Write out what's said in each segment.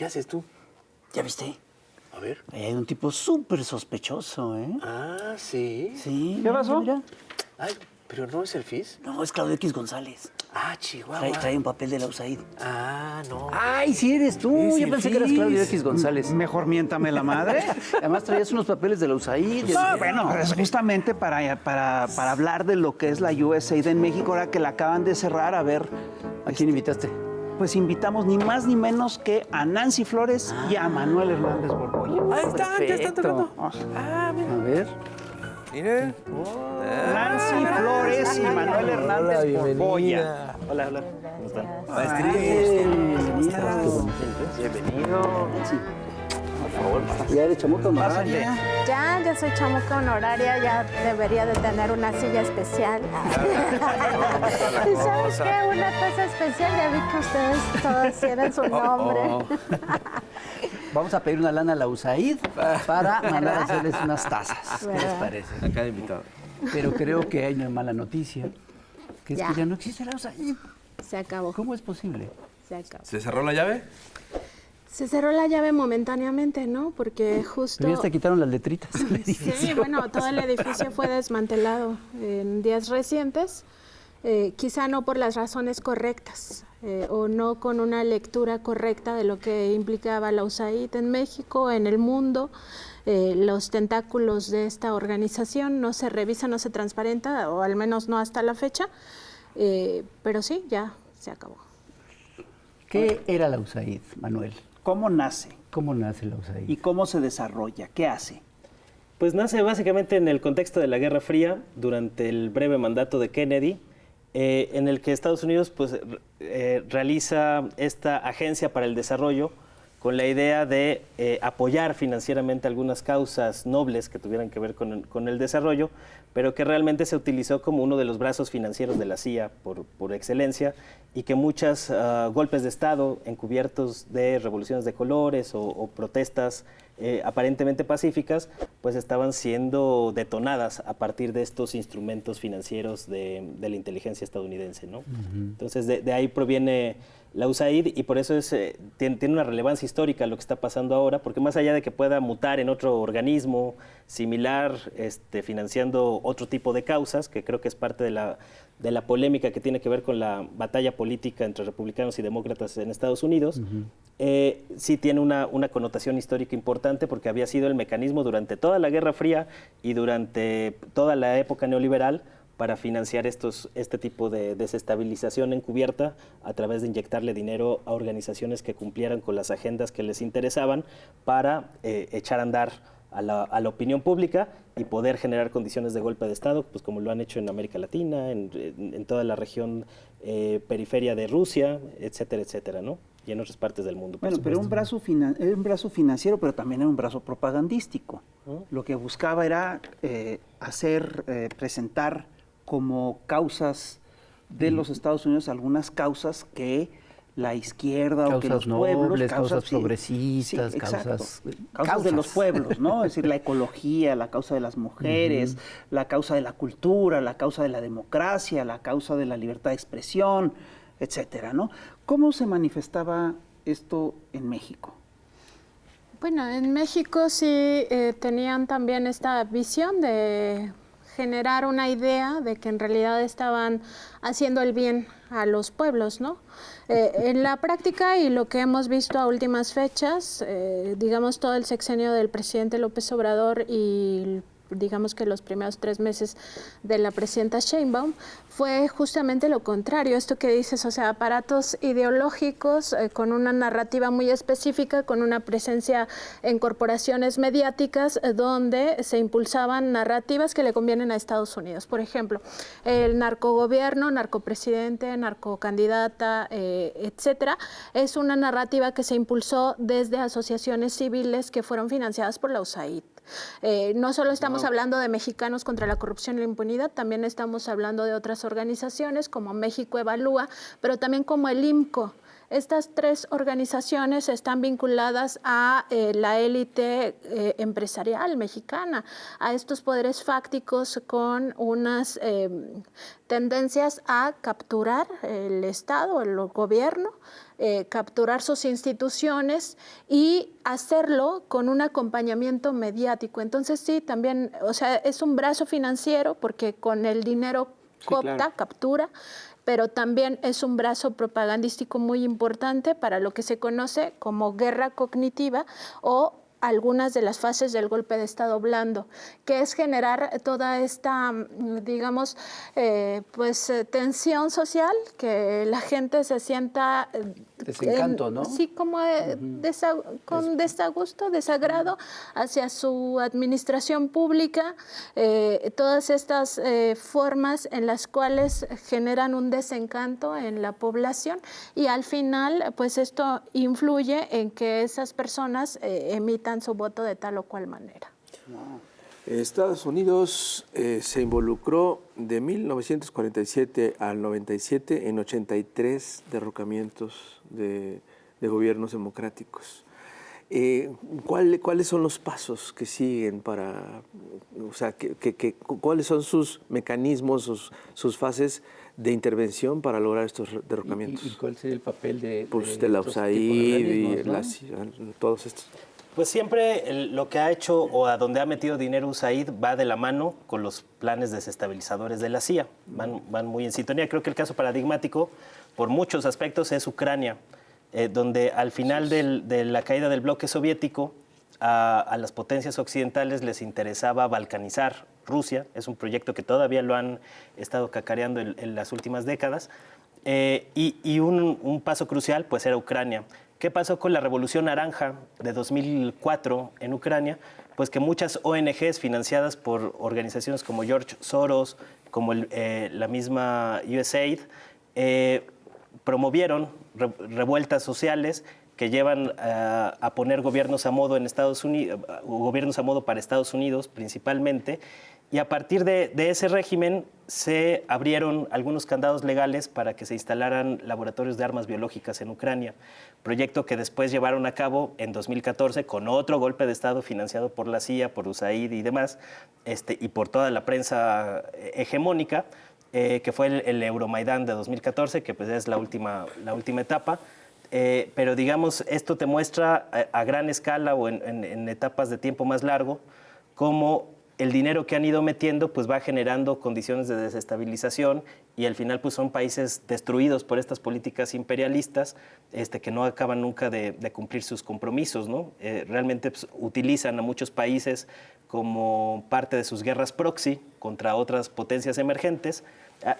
¿Qué haces tú? ¿Ya viste? A ver. Ahí hay un tipo súper sospechoso, ¿eh? Ah, sí. Sí. ¿Qué pasó? Mira. Ay, pero no es el FIS. No, es Claudio X González. Ah, Chihuahua. Trae un papel de la USAID. Ah, no. ¡Ay, sí eres tú! Sí, Yo el pensé que eras Fis. Claudio X González. Mejor miéntame la madre. Además traías unos papeles de la USAID. No, bueno, es justamente para hablar de lo que es la USAID en México, ahora que la acaban de cerrar. A ver, ¿A quién invitaste? pues invitamos ni más ni menos que a Nancy Flores y a Manuel Hernández Borbolla. Ahí están, ya están tocando. A ver. Miren. Nancy Flores y Manuel Hernández Borbolla. Hola, hola. ¿Cómo están? Bienvenido. Bienvenido. Por favor, ya de chamuca honoraria. Ya soy chamuca honoraria, ya debería de tener una silla especial. ¿Y sabes qué? Una taza especial, ya vi que ustedes todos tienen su nombre. Vamos a pedir una lana a la USAID para mandar a hacerles unas tazas. ¿Qué les ¿Verdad? parece? Acá de invitado. Pero creo que hay una mala noticia, que es Ya. que ya no existe la USAID. Se acabó, ¿Cómo es posible? se acabó. ¿Se cerró la llave? Se cerró la llave momentáneamente, ¿no? Porque justo... Pero ya te quitaron las letritas del edificio. Sí, bueno, todo el edificio fue desmantelado en días recientes, quizá no por las razones correctas o no con una lectura correcta de lo que implicaba la USAID en México, en el mundo. Los tentáculos de esta organización no se revisa, no se transparenta, o al menos no hasta la fecha, pero sí, ya se acabó. ¿Qué era la USAID, Manuel? ¿Cómo nace ¿Cómo nace la USAID? y cómo se desarrolla? ¿Qué hace? Pues nace básicamente en el contexto de la Guerra Fría, durante el breve mandato de Kennedy, en el que Estados Unidos pues, realiza esta agencia para el desarrollo con la idea de apoyar financieramente algunas causas nobles que tuvieran que ver con el desarrollo, pero que realmente se utilizó como uno de los brazos financieros de la CIA por excelencia, y que muchos golpes de Estado encubiertos de revoluciones de colores o protestas aparentemente pacíficas, pues estaban siendo detonadas a partir de estos instrumentos financieros de la inteligencia estadounidense, ¿no? Entonces, de ahí proviene la USAID, y por eso tiene una relevancia histórica lo que está pasando ahora, porque más allá de que pueda mutar en otro organismo similar, financiando otro tipo de causas, que creo que es parte de la polémica que tiene que ver con la batalla política entre republicanos y demócratas en Estados Unidos, sí tiene una connotación histórica importante, porque había sido el mecanismo durante toda la Guerra Fría y durante toda la época neoliberal para financiar este tipo de desestabilización encubierta a través de inyectarle dinero a organizaciones que cumplieran con las agendas que les interesaban para echar a andar a la opinión pública y poder generar condiciones de golpe de Estado, pues como lo han hecho en América Latina, en toda la región periferia de Rusia, etcétera, etcétera, ¿no? Y en otras partes del mundo. Bueno, pero era un brazo financiero, pero también era un brazo propagandístico. Lo que buscaba era presentar como causas de los Estados Unidos algunas causas que la izquierda o que Causas los pueblos... nobles, causas sí, progresistas, sí, exacto. causas de los pueblos, ¿no? Es decir, la ecología, la causa de las mujeres, la causa de la cultura, la causa de la democracia, la causa de la libertad de expresión, etcétera, ¿no? ¿Cómo se manifestaba esto en México? Bueno, en México sí tenían también esta visión de generar una idea de que en realidad estaban haciendo el bien a los pueblos, ¿no? En la práctica, y lo que hemos visto a últimas fechas, digamos todo el sexenio del presidente López Obrador y digamos que los primeros 3 meses de la presidenta Sheinbaum, fue justamente lo contrario, esto que dices, o sea, aparatos ideológicos con una narrativa muy específica, con una presencia en corporaciones mediáticas donde se impulsaban narrativas que le convienen a Estados Unidos. Por ejemplo, el narcogobierno, narcopresidente, narcocandidata, etcétera, es una narrativa que se impulsó desde asociaciones civiles que fueron financiadas por la USAID. No solo estamos hablando de Mexicanos contra la Corrupción y la Impunidad, también estamos hablando de otras organizaciones como México Evalúa, pero también como el IMCO. Estas 3 organizaciones están vinculadas a la élite empresarial mexicana, a estos poderes fácticos con unas tendencias a capturar el Estado, el gobierno, capturar sus instituciones y hacerlo con un acompañamiento mediático. Entonces sí, también, o sea, es un brazo financiero porque con el dinero captura, pero también es un brazo propagandístico muy importante para lo que se conoce como guerra cognitiva o algunas de las fases del golpe de Estado blando, que es generar toda esta, digamos, tensión social, que la gente se sienta... Desencanto, ¿no? Sí, como con desagusto, desagrado hacia su administración pública, todas estas formas en las cuales generan un desencanto en la población y al final, pues esto influye en que esas personas emitan su voto de tal o cual manera. Estados Unidos se involucró de 1947 al 97 en 83 derrocamientos de gobiernos democráticos. ¿Cuáles son los pasos que siguen para, o sea, cuáles son sus mecanismos, sus fases de intervención para lograr estos derrocamientos? ¿Y cuál sería el papel de la estos USAID y todos estos? Pues siempre lo que ha hecho o a donde ha metido dinero USAID va de la mano con los planes desestabilizadores de la CIA. Van muy en sintonía. Creo que el caso paradigmático, por muchos aspectos, es Ucrania, donde al final de la caída del bloque soviético, a las potencias occidentales les interesaba balcanizar Rusia. Es un proyecto que todavía lo han estado cacareando en las últimas décadas. Y un paso crucial pues era Ucrania. ¿Qué pasó con la Revolución Naranja de 2004 en Ucrania? Pues que muchas ONGs financiadas por organizaciones como George Soros, como la misma USAID, promovieron revueltas sociales que llevan a poner gobiernos a modo en Estados Unidos, gobiernos a modo para Estados Unidos principalmente, y a partir de ese régimen se abrieron algunos candados legales para que se instalaran laboratorios de armas biológicas en Ucrania, proyecto que después llevaron a cabo en 2014 con otro golpe de Estado financiado por la CIA, por USAID y demás, y por toda la prensa hegemónica, que fue el Euromaidán de 2014, que pues es la última etapa. Pero digamos, esto te muestra a gran escala o en etapas de tiempo más largo cómo el dinero que han ido metiendo pues va generando condiciones de desestabilización y al final pues son países destruidos por estas políticas imperialistas que no acaban nunca de cumplir sus compromisos, ¿no? Realmente pues, utilizan a muchos países como parte de sus guerras proxy contra otras potencias emergentes,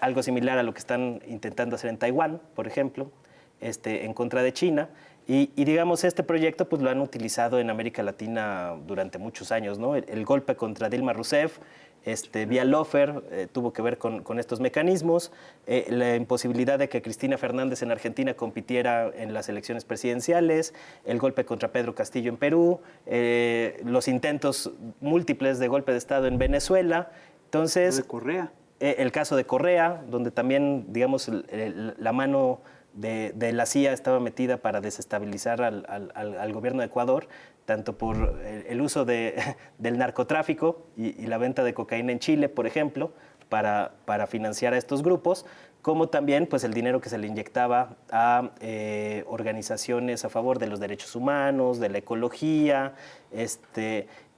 algo similar a lo que están intentando hacer en Taiwán, por ejemplo, en contra de China. Y digamos, este proyecto pues lo han utilizado en América Latina durante muchos años, ¿no? El golpe contra Dilma Rousseff, vía Lofer, tuvo que ver con estos mecanismos, la imposibilidad de que Cristina Fernández en Argentina compitiera en las elecciones presidenciales, el golpe contra Pedro Castillo en Perú, los intentos múltiples de golpe de Estado en Venezuela. Entonces, de Correa. El caso de Correa, donde también, digamos, la mano de la CIA estaba metida para desestabilizar al gobierno de Ecuador, tanto por el uso del narcotráfico y la venta de cocaína en Chile, por ejemplo, para financiar a estos grupos, como también pues, el dinero que se le inyectaba a organizaciones a favor de los derechos humanos, de la ecología,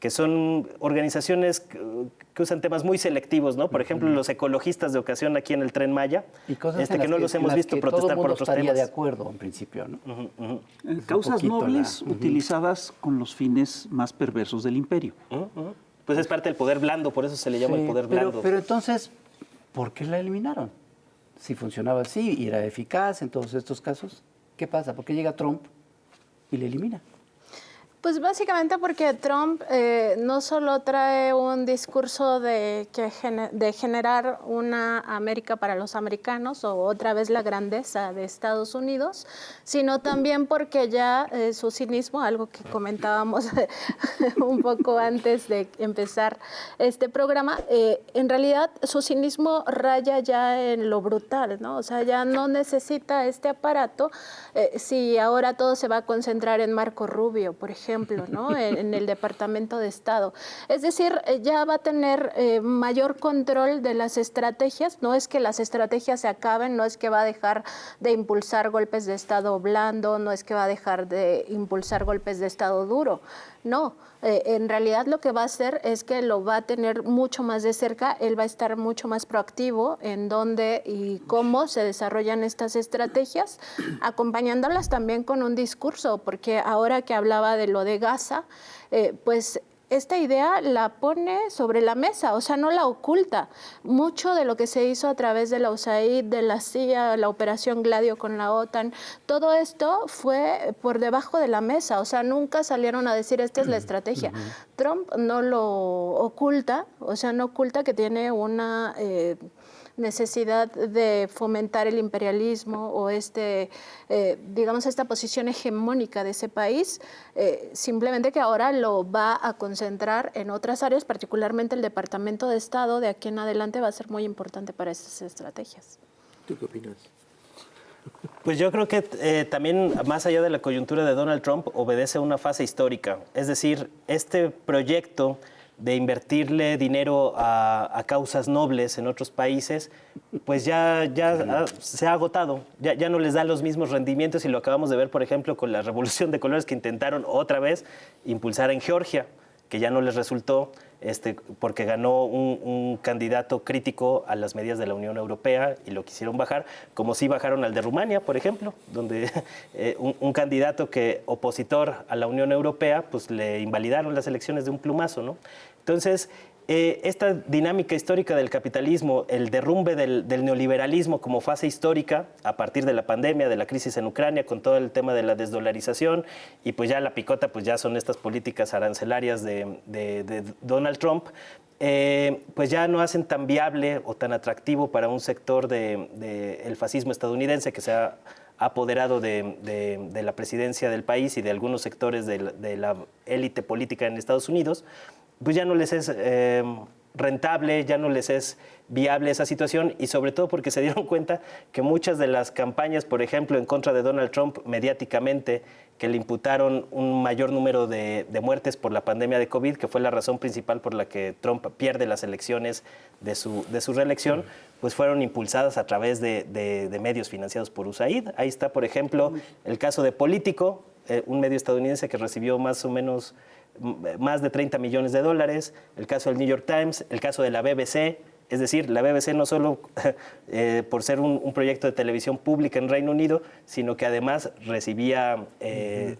que son organizaciones que usan temas muy selectivos, ¿no? Por ejemplo, los ecologistas de ocasión aquí en el Tren Maya, y cosas que no los hemos visto protestar por otros temas. de acuerdo en principio, ¿no? Causas nobles utilizadas con los fines más perversos del imperio. Pues es parte del poder blando, por eso se le llama el poder blando. Pero entonces, ¿por qué la eliminaron? Si funcionaba así y era eficaz en todos estos casos, ¿qué pasa? ¿Por qué llega Trump y la elimina? Pues básicamente porque Trump no solo trae un discurso de generar una América para los americanos o otra vez la grandeza de Estados Unidos, sino también porque ya su cinismo, algo que comentábamos un poco antes de empezar este programa, en realidad su cinismo raya ya en lo brutal, ¿no? O sea, ya no necesita este aparato si ahora todo se va a concentrar en Marco Rubio, por ejemplo, ejemplo, ¿no? En el Departamento de Estado. Es decir, ya va a tener mayor control de las estrategias. No es que las estrategias se acaben, no es que va a dejar de impulsar golpes de Estado blando, no es que va a dejar de impulsar golpes de Estado duro. No, en realidad lo que va a hacer es que lo va a tener mucho más de cerca, él va a estar mucho más proactivo en dónde y cómo se desarrollan estas estrategias, acompañándolas también con un discurso, porque ahora que hablaba de lo de Gaza, pues esta idea la pone sobre la mesa, o sea, no la oculta. Mucho de lo que se hizo a través de la USAID, de la CIA, la Operación Gladio con la OTAN, todo esto fue por debajo de la mesa, o sea, nunca salieron a decir esta es la estrategia. Trump no lo oculta, o sea, no oculta que tiene una necesidad de fomentar el imperialismo o digamos, esta posición hegemónica de ese país, simplemente que ahora lo va a concentrar en otras áreas, particularmente el Departamento de Estado, de aquí en adelante va a ser muy importante para esas estrategias. ¿Tú qué opinas? Pues yo creo que también, más allá de la coyuntura de Donald Trump, obedece a una fase histórica. Es decir, este proyecto de invertirle dinero a causas nobles en otros países, pues ya se ha agotado, ya no les da los mismos rendimientos y lo acabamos de ver, por ejemplo, con la Revolución de Colores que intentaron otra vez impulsar en Georgia, que ya no les resultó porque ganó un candidato crítico a las medidas de la Unión Europea y lo quisieron bajar, como sí bajaron al de Rumania, por ejemplo, donde un candidato opositor a la Unión Europea, pues le invalidaron las elecciones de un plumazo, ¿no? Entonces, esta dinámica histórica del capitalismo, el derrumbe del neoliberalismo como fase histórica a partir de la pandemia, de la crisis en Ucrania, con todo el tema de la desdolarización, y pues ya la picota, pues ya son estas políticas arancelarias de Donald Trump, pues ya no hacen tan viable o tan atractivo para un sector del fascismo estadounidense que se ha apoderado de la presidencia del país y de algunos sectores de la élite política en Estados Unidos, pues ya no les es rentable, ya no les es viable esa situación, y sobre todo porque se dieron cuenta que muchas de las campañas, por ejemplo, en contra de Donald Trump mediáticamente, que le imputaron un mayor número de muertes por la pandemia de COVID, que fue la razón principal por la que Trump pierde las elecciones de su reelección, pues fueron impulsadas a través de medios financiados por USAID. Ahí está, por ejemplo, el caso de Político, un medio estadounidense que recibió más o menos más de $30 millones, el caso del New York Times, el caso de la BBC. Es decir, la BBC no solo por ser un proyecto de televisión pública en Reino Unido, sino que además recibía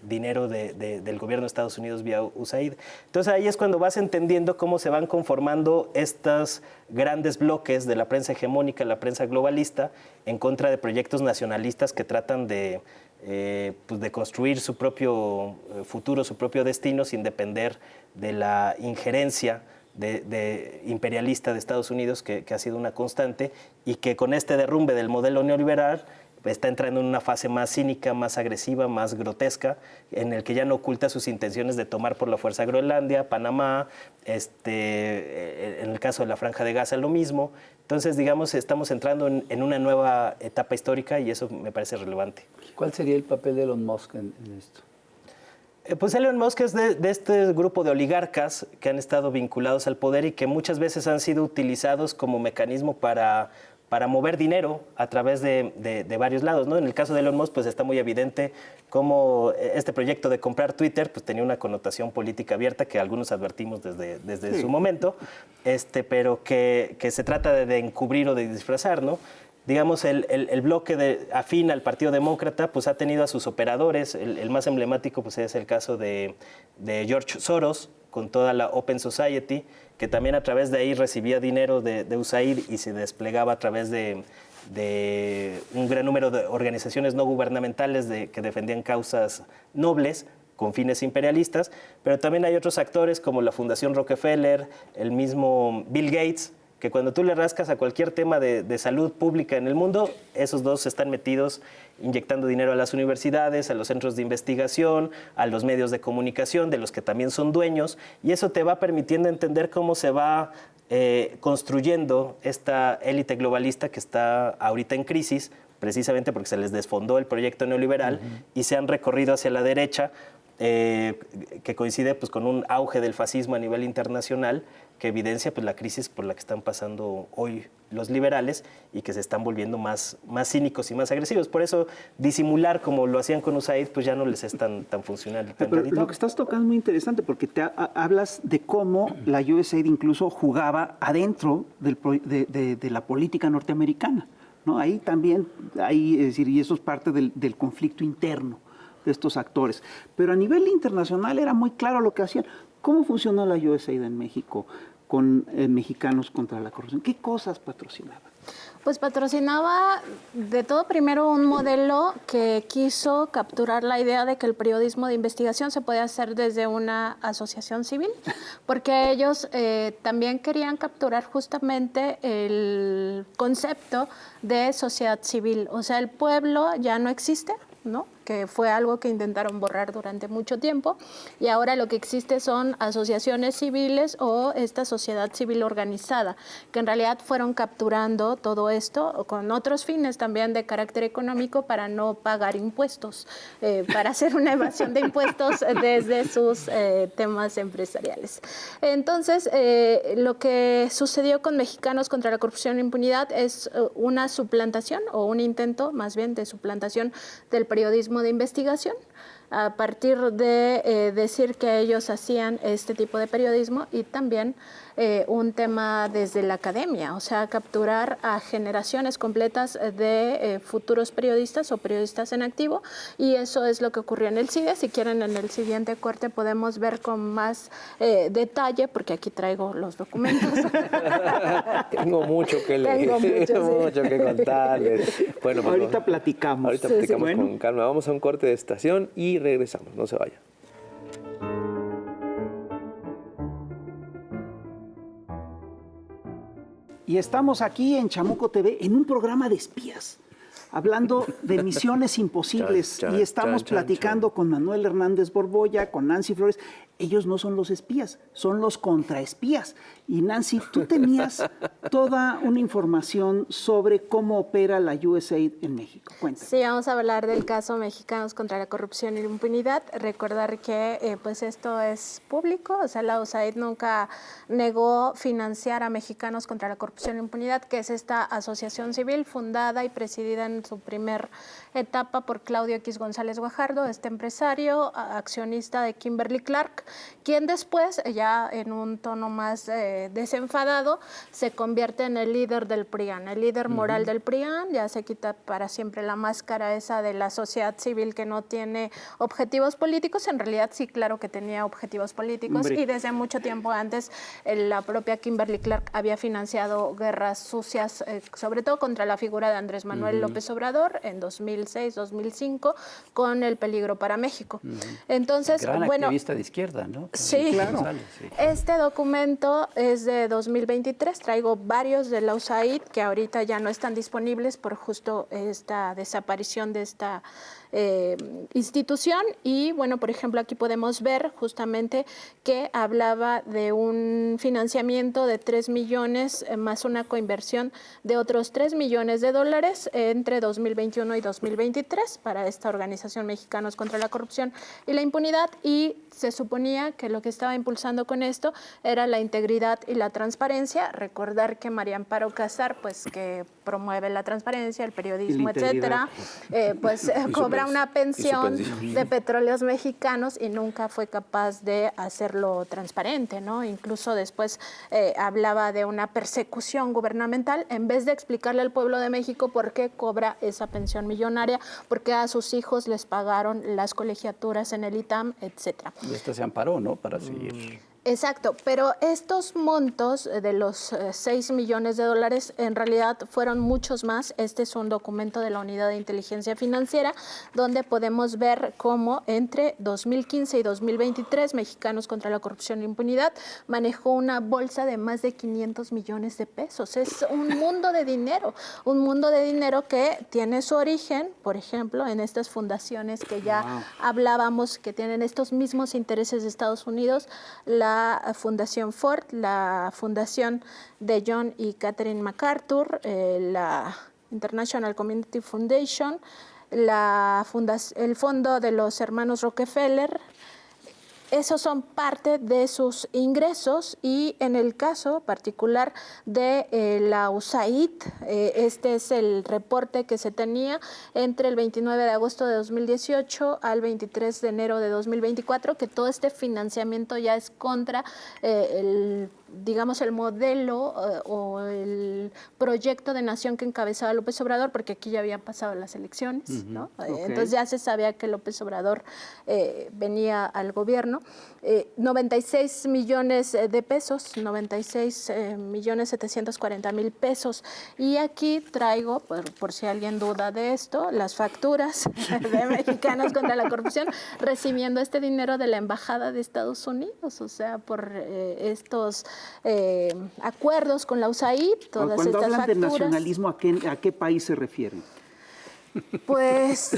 dinero del gobierno de Estados Unidos vía USAID. Entonces ahí es cuando vas entendiendo cómo se van conformando estos grandes bloques de la prensa hegemónica, la prensa globalista, en contra de proyectos nacionalistas que tratan de construir su propio futuro, su propio destino, sin depender de la injerencia imperialista de Estados Unidos, que ha sido una constante, y que con este derrumbe del modelo neoliberal está entrando en una fase más cínica, más agresiva, más grotesca, en el que ya no oculta sus intenciones de tomar por la fuerza Groenlandia, Panamá, en el caso de la Franja de Gaza lo mismo. Entonces, digamos, estamos entrando en una nueva etapa histórica y eso me parece relevante. ¿Cuál sería el papel de Elon Musk en esto? Pues Elon Musk es de este grupo de oligarcas que han estado vinculados al poder y que muchas veces han sido utilizados como mecanismo para mover dinero a través de varios lados, ¿no? En el caso de Elon Musk, pues está muy evidente cómo este proyecto de comprar Twitter pues tenía una connotación política abierta que algunos advertimos desde su momento, pero que se trata de encubrir o de disfrazar, ¿no? Digamos, el bloque afín al Partido Demócrata pues ha tenido a sus operadores. El más emblemático pues es el caso de George Soros, con toda la Open Society, que también a través de ahí recibía dinero de USAID y se desplegaba a través de un gran número de organizaciones no gubernamentales que defendían causas nobles con fines imperialistas. Pero también hay otros actores como la Fundación Rockefeller, el mismo Bill Gates, que cuando tú le rascas a cualquier tema de salud pública en el mundo, esos dos están metidos inyectando dinero a las universidades, a los centros de investigación, a los medios de comunicación, de los que también son dueños, y eso te va permitiendo entender cómo se va construyendo esta élite globalista que está ahorita en crisis, precisamente porque se les desfondó el proyecto neoliberal y se han recorrido hacia la derecha que coincide pues, con un auge del fascismo a nivel internacional que evidencia pues, la crisis por la que están pasando hoy los liberales y que se están volviendo más cínicos y más agresivos. Por eso disimular como lo hacían con USAID pues ya no les es tan funcional. Tan Pero lo que estás tocando es muy interesante porque hablas de cómo la USAID incluso jugaba adentro de la política norteamericana, ¿no? Ahí también, es decir, y eso es parte del conflicto interno de estos actores. Pero a nivel internacional era muy claro lo que hacían. ¿Cómo funcionó la USAID en México con Mexicanos contra la Corrupción? ¿Qué cosas patrocinaba? Pues patrocinaba de todo primero un modelo que quiso capturar la idea de que el periodismo de investigación se puede hacer desde una asociación civil, porque ellos también querían capturar justamente el concepto de sociedad civil. O sea, el pueblo ya no existe, ¿no? Que fue algo que intentaron borrar durante mucho tiempo, y ahora lo que existe son asociaciones civiles o esta sociedad civil organizada, que en realidad fueron capturando todo esto con otros fines también de carácter económico para no pagar impuestos, para hacer una evasión de impuestos desde sus temas empresariales. Entonces, lo que sucedió con Mexicanos contra la Corrupción e Impunidad es una suplantación o un intento más bien de suplantación del periodismo de investigación a partir de decir que ellos hacían este tipo de periodismo y también un tema desde la academia, o sea, capturar a generaciones completas de futuros periodistas o periodistas en activo, y eso es lo que ocurrió en el CIDE. Si quieren, en el siguiente corte podemos ver con más detalle, porque aquí traigo los documentos. Tengo mucho que leer, mucho que contarles. Bueno, pues ahorita platicamos. Ahorita platicamos con calma. Vamos a un corte de estación y regresamos. No se vayan. Y estamos aquí en Chamuco TV en un programa de espías, hablando de misiones imposibles. Y estamos platicando con Manuel Hernández Borbolla, con Nancy Flores. Ellos no son los espías, son los contraespías. Y Nancy, tú tenías toda una información sobre cómo opera la USAID en México. Cuéntame. Sí, vamos a hablar del caso Mexicanos contra la Corrupción y la Impunidad. Recordar que pues esto es público, o sea, la USAID nunca negó financiar a Mexicanos contra la Corrupción y la Impunidad, que es esta asociación civil fundada y presidida en su primer etapa por Claudio X González Guajardo, este empresario, accionista de Kimberly Clark, quien después, ya en un tono más desenfadado, se convierte en el líder del PRIAN, el líder moral del PRIAN. Ya se quita para siempre la máscara esa de la sociedad civil que no tiene objetivos políticos. En realidad sí, claro que tenía objetivos políticos. Hombre. Y desde mucho tiempo antes la propia Kimberly Clark había financiado guerras sucias, sobre todo contra la figura de Andrés Manuel López Obrador en 2006-2005 con el peligro para México. Entonces, gran bueno, activista de izquierda, ¿no? Sí, claro. Sí. Este documento es de 2023. Traigo varios de la USAID que ahorita ya no están disponibles por justo esta desaparición de esta institución. Y bueno, por ejemplo, aquí podemos ver justamente que hablaba de un financiamiento de 3 millones más una coinversión de otros 3 millones de dólares entre 2021 y 2023 para esta organización Mexicanos contra la Corrupción y la Impunidad, y se suponía que lo que estaba impulsando con esto era la integridad y la transparencia. Recordar que María Amparo Casar, pues que promueve la transparencia, el periodismo, etcétera, pues cobra una pensión de Petróleos Mexicanos y nunca fue capaz de hacerlo transparente, ¿no? Incluso después hablaba de una persecución gubernamental en vez de explicarle al pueblo de México por qué cobra esa pensión millonaria, por qué a sus hijos les pagaron las colegiaturas en el ITAM, etcétera. Y esta se amparó, ¿no? Para seguir. Exacto, pero estos montos de los 6 millones de dólares en realidad fueron muchos más. Este es un documento de la Unidad de Inteligencia Financiera donde podemos ver cómo entre 2015 y 2023 Mexicanos contra la Corrupción e Impunidad manejó una bolsa de más de 500 millones de pesos. Es un mundo de dinero que tiene su origen, por ejemplo, en estas fundaciones que ya hablábamos, que tienen estos mismos intereses de Estados Unidos, la Fundación Ford, la Fundación de John y Catherine MacArthur, la International Community Foundation, el Fondo de los Hermanos Rockefeller, esos son parte de sus ingresos y en el caso particular de la USAID, este es el reporte que se tenía entre el 29 de agosto de 2018 al 23 de enero de 2024, que todo este financiamiento ya es contra el modelo o el proyecto de nación que encabezaba López Obrador, porque aquí ya habían pasado las elecciones, ¿no? Entonces ya se sabía que López Obrador venía al gobierno. 96 millones de pesos, 96 millones 740 mil pesos. Y aquí traigo, por si alguien duda de esto, las facturas de Mexicanos contra la Corrupción recibiendo este dinero de la Embajada de Estados Unidos, o sea, por estos acuerdos con la USAID, todas Cuando estas hablan de facturas. nacionalismo, ¿a qué país se refieren? Pues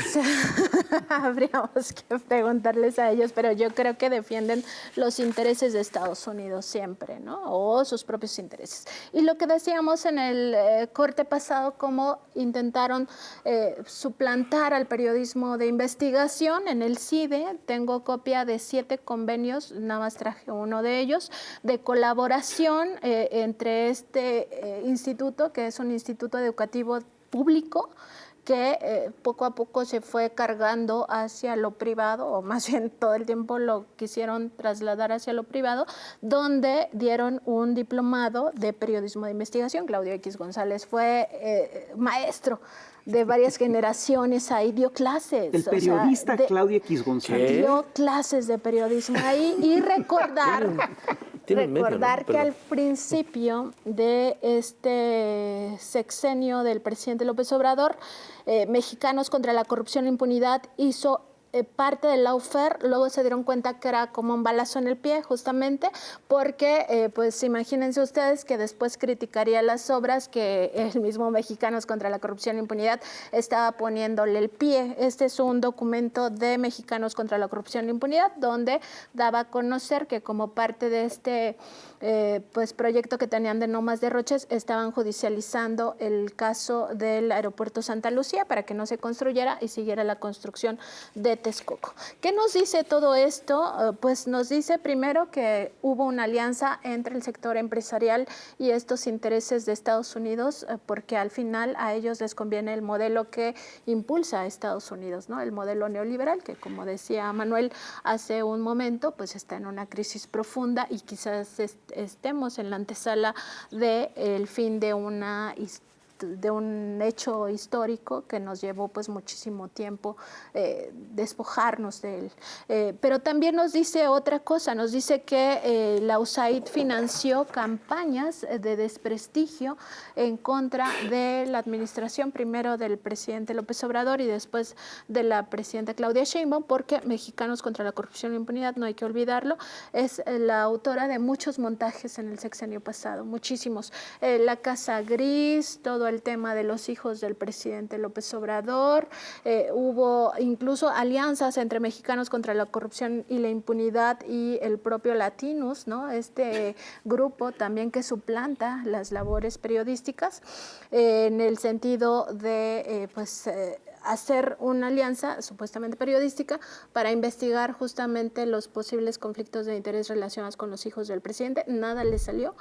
habríamos que preguntarles a ellos, pero yo creo que defienden los intereses de Estados Unidos siempre, ¿no? O sus propios intereses. Y lo que decíamos en el corte pasado, cómo intentaron suplantar al periodismo de investigación en el CIDE. Tengo copia de 7 convenios, nada más traje uno de ellos, de colaboración entre este instituto, que es un instituto educativo público, que poco a poco se fue cargando hacia lo privado, o más bien todo el tiempo lo quisieron trasladar hacia lo privado, donde dieron un diplomado de periodismo de investigación. Claudio X González fue maestro de varias generaciones, ahí dio clases. El periodista Claudio X González. Dio clases de periodismo ahí y recordar... Recordar que al principio de este sexenio del presidente López Obrador, Mexicanos contra la Corrupción e Impunidad hizo parte del lawfare, luego se dieron cuenta que era como un balazo en el pie, justamente porque, pues imagínense ustedes que después criticaría las obras que el mismo Mexicanos contra la Corrupción e Impunidad estaba poniéndole el pie. Este es un documento de Mexicanos contra la Corrupción e Impunidad, donde daba a conocer que como parte de este pues proyecto que tenían de no más derroches, estaban judicializando el caso del aeropuerto Santa Lucía para que no se construyera y siguiera la construcción de Texcoco. ¿Qué nos dice todo esto? Pues nos dice primero que hubo una alianza entre el sector empresarial y estos intereses de Estados Unidos, porque al final a ellos les conviene el modelo que impulsa a Estados Unidos, ¿no? El modelo neoliberal, que como decía Manuel hace un momento, pues está en una crisis profunda y quizás estemos en la antesala del fin de un hecho histórico que nos llevó pues muchísimo tiempo despojarnos de él. Pero también nos dice otra cosa, nos dice que la USAID financió campañas de desprestigio en contra de la administración, primero del presidente López Obrador y después de la presidenta Claudia Sheinbaum, porque Mexicanos contra la Corrupción e Impunidad, no hay que olvidarlo, es la autora de muchos montajes en el sexenio pasado, muchísimos. La Casa Gris, todo el tema de los hijos del presidente López Obrador, hubo incluso alianzas entre Mexicanos contra la Corrupción y la Impunidad y el propio Latinus, ¿no? Este grupo también que suplanta las labores periodísticas en el sentido de hacer una alianza supuestamente periodística para investigar justamente los posibles conflictos de interés relacionados con los hijos del presidente. Nada le salió.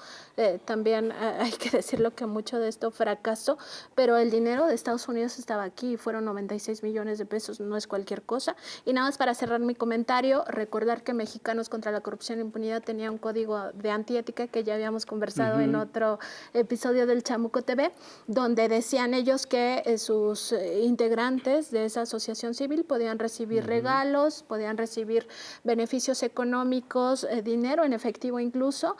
También hay que decirlo que mucho de esto fracasó, pero el dinero de Estados Unidos estaba aquí, fueron 96 millones de pesos, no es cualquier cosa. Y nada más para cerrar mi comentario, recordar que Mexicanos contra la Corrupción e Impunidad tenía un código de antiética que ya habíamos conversado en otro episodio del Chamuco TV, donde decían ellos que sus integrantes de esa asociación civil podían recibir regalos, podían recibir beneficios económicos, dinero en efectivo incluso,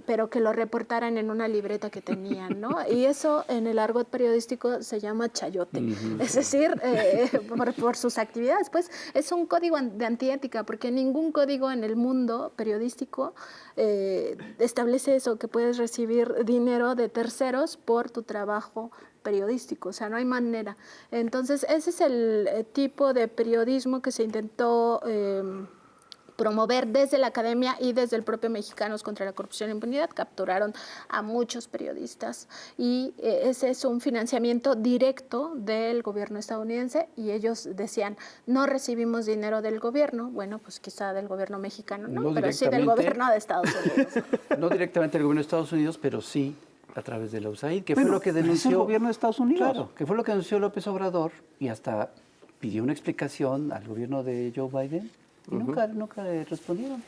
pero que lo reportaran en una libreta que tenían, ¿no? Y eso en el argot periodístico se llama chayote, es decir, por sus actividades. Pues es un código de antiética, porque ningún código en el mundo periodístico establece eso, que puedes recibir dinero de terceros por tu trabajo periodístico, o sea, no hay manera. Entonces, ese es el tipo de periodismo que se intentó promover desde la academia y desde el propio Mexicanos contra la Corrupción e Impunidad. Capturaron a muchos periodistas y ese es un financiamiento directo del gobierno estadounidense y ellos decían, no recibimos dinero del gobierno, bueno, pues quizá del gobierno mexicano, no, pero sí del gobierno de Estados Unidos. No directamente del gobierno de Estados Unidos, pero sí a través de la USAID, que fue Bueno, lo que es denunció el gobierno de Estados Unidos. Claro, que fue lo que denunció López Obrador y hasta pidió una explicación al gobierno de Joe Biden y nunca le respondieron.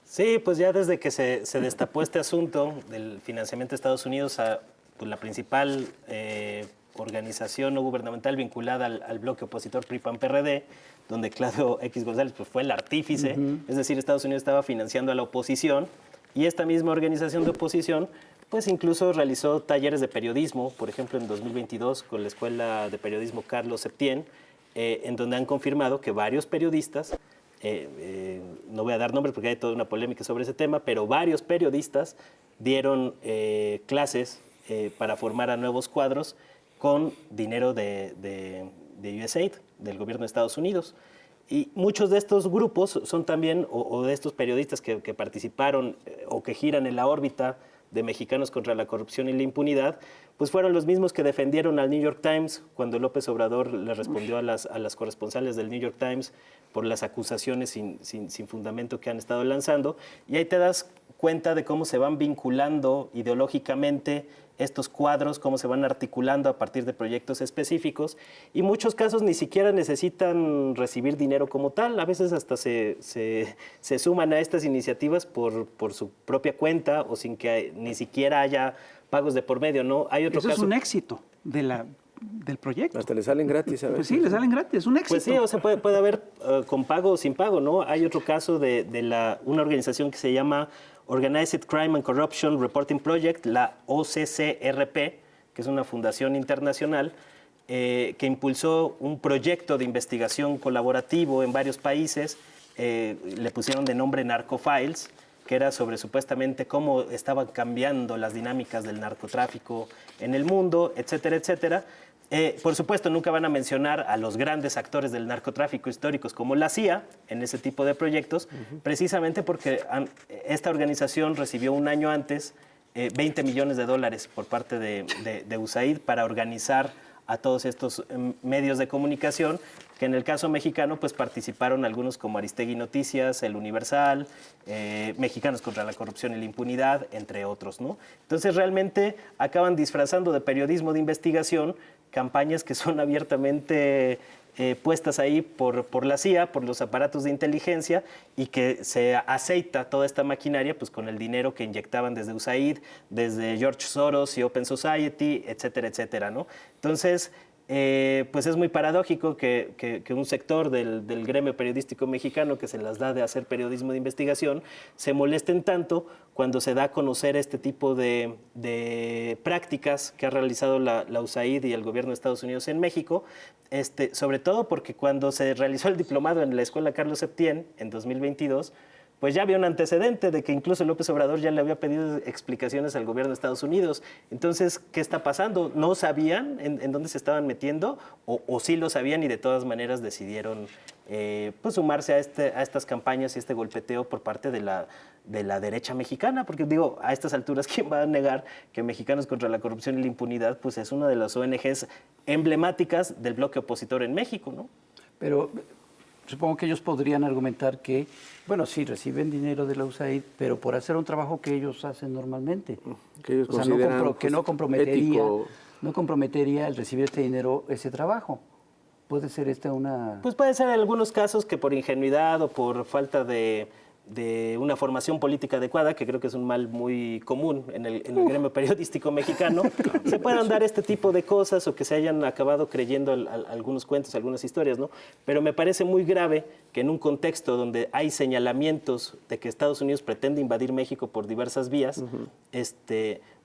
Sí, pues ya desde que se destapó este asunto del financiamiento de Estados Unidos a pues, la principal organización no gubernamental vinculada al bloque opositor PRI-PAN-PRD, donde Claudio X González pues, fue el artífice, es decir, Estados Unidos estaba financiando a la oposición y esta misma organización de oposición pues incluso realizó talleres de periodismo, por ejemplo en 2022 con la Escuela de Periodismo Carlos Septién, en donde han confirmado que varios periodistas, no voy a dar nombres porque hay toda una polémica sobre ese tema, pero varios periodistas dieron clases para formar a nuevos cuadros con dinero de USAID, del gobierno de Estados Unidos. Y muchos de estos grupos son también, o de estos periodistas que participaron o que giran en la órbita de Mexicanos contra la Corrupción y la Impunidad, pues fueron los mismos que defendieron al New York Times cuando López Obrador le respondió a las corresponsales del New York Times por las acusaciones sin fundamento que han estado lanzando. Y ahí te das cuenta de cómo se van vinculando ideológicamente estos cuadros, cómo se van articulando a partir de proyectos específicos y muchos casos ni siquiera necesitan recibir dinero como tal, a veces hasta se suman a estas iniciativas por su propia cuenta o sin que ni siquiera haya pagos de por medio, ¿no? Hay otro Eso caso. es un éxito del proyecto. Hasta le salen gratis a veces. Pues sí, les salen gratis, es un éxito. Pues sí, o sea, puede haber con pago o sin pago, ¿no? Hay otro caso de una organización que se llama Organized Crime and Corruption Reporting Project, la OCCRP, que es una fundación internacional que impulsó un proyecto de investigación colaborativo en varios países, le pusieron de nombre Narcofiles, que era sobre supuestamente cómo estaban cambiando las dinámicas del narcotráfico en el mundo, etcétera, etcétera. Por supuesto, nunca van a mencionar a los grandes actores del narcotráfico históricos como la CIA en ese tipo de proyectos, precisamente porque esta organización recibió un año antes $20 millones por parte de USAID para organizar a todos estos medios de comunicación, que en el caso mexicano pues participaron algunos como Aristegui Noticias, El Universal, Mexicanos contra la Corrupción y la Impunidad, entre otros, ¿no? Entonces realmente acaban disfrazando de periodismo de investigación campañas que son abiertamente puestas ahí por la CIA, por los aparatos de inteligencia, y que se aceita toda esta maquinaria pues, con el dinero que inyectaban desde USAID, desde George Soros y Open Society, etcétera, etcétera, ¿no? Entonces, pues es muy paradójico que un sector del gremio periodístico mexicano que se las da de hacer periodismo de investigación se molesten tanto cuando se da a conocer este tipo de prácticas que ha realizado la USAID y el gobierno de Estados Unidos en México, sobre todo porque cuando se realizó el diplomado en la Escuela Carlos Septién en 2022, pues ya había un antecedente de que incluso López Obrador ya le había pedido explicaciones al gobierno de Estados Unidos. Entonces, ¿qué está pasando? ¿No sabían en dónde se estaban metiendo? ¿O sí lo sabían y de todas maneras decidieron pues sumarse a estas campañas y este golpeteo por parte de la derecha mexicana? Porque digo, a estas alturas, ¿quién va a negar que Mexicanos contra la Corrupción y la Impunidad pues es una de las ONGs emblemáticas del bloque opositor en México, ¿no? Pero supongo que ellos podrían argumentar que, bueno, sí, reciben dinero de la USAID, pero por hacer un trabajo que ellos hacen normalmente. Que ellos O sea, consideran que no comprometería el recibir este dinero, ese trabajo. ¿Puede ser esta una...? Pues puede ser en algunos casos que por ingenuidad o por falta de una formación política adecuada, que creo que es un mal muy común en el gremio periodístico mexicano, se puedan dar este tipo de cosas o que se hayan acabado creyendo algunos cuentos, algunas historias, ¿no? Pero me parece muy grave que en un contexto donde hay señalamientos de que Estados Unidos pretende invadir México por diversas vías,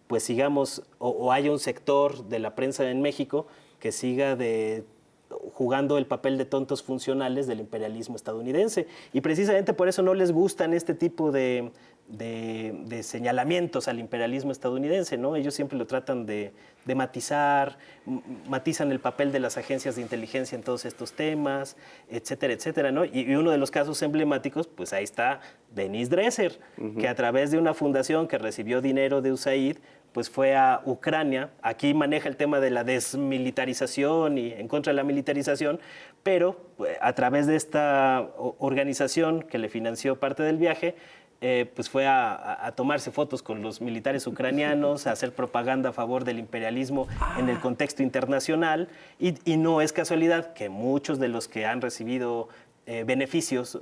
pues sigamos, o haya un sector de la prensa en México que siga jugando el papel de tontos funcionales del imperialismo estadounidense. Y precisamente por eso no les gustan este tipo de de señalamientos al imperialismo estadounidense, ¿no? Ellos siempre lo tratan de matizar, matizan el papel de las agencias de inteligencia en todos estos temas, etcétera, etcétera, ¿no? Y uno de los casos emblemáticos, pues ahí está Denise Dresser, que a través de una fundación que recibió dinero de USAID, pues fue a Ucrania. Aquí maneja el tema de la desmilitarización y en contra de la militarización, pero a través de esta organización que le financió parte del viaje, pues fue a tomarse fotos con los militares ucranianos, a hacer propaganda a favor del imperialismo en el contexto internacional, y no es casualidad que muchos de los que han recibido beneficios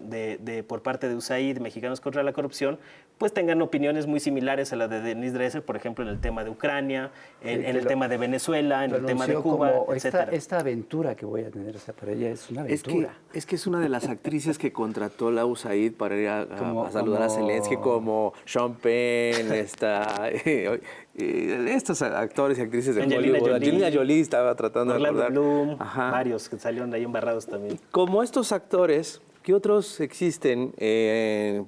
por parte de USAID, Mexicanos contra la Corrupción, pues tengan opiniones muy similares a la de Denise Dresser, por ejemplo, en el tema de Ucrania, en el tema de Venezuela, en el tema de Cuba, etc. Esta aventura que voy a tener, o sea, para ella es una aventura. Es que es una de las actrices que contrató la USAID para ir a saludar a Zelensky, como Sean Penn, estos actores y actrices de Hollywood. Angelina Jolie estaba tratando Orlando de acordar. Bloom, varios que salieron ahí embarrados también. Como estos actores, ¿qué otros existen?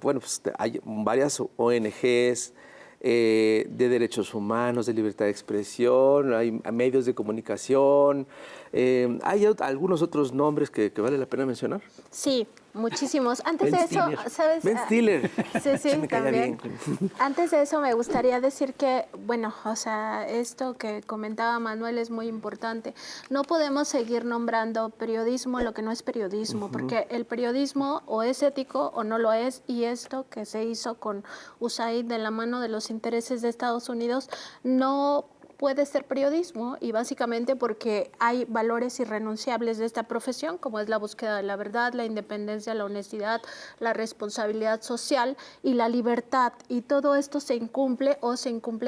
Bueno, pues hay varias ONGs de derechos humanos, de libertad de expresión, hay medios de comunicación. ¿Hay algunos otros nombres que vale la pena mencionar? Sí, muchísimos. Antes Ben de eso, Stiller. ¿sabes? Ben Stiller. Sí, Se me caía también. bien. Antes de eso me gustaría decir que, bueno, o sea, esto que comentaba Manuel es muy importante. No podemos seguir nombrando periodismo lo que no es periodismo, porque el periodismo o es ético o no lo es, y esto que se hizo con USAID de la mano de los intereses de Estados Unidos no puede ser periodismo, y básicamente porque hay valores irrenunciables de esta profesión, como es la búsqueda de la verdad, la independencia, la honestidad, la responsabilidad social y la libertad, y todo esto se incumple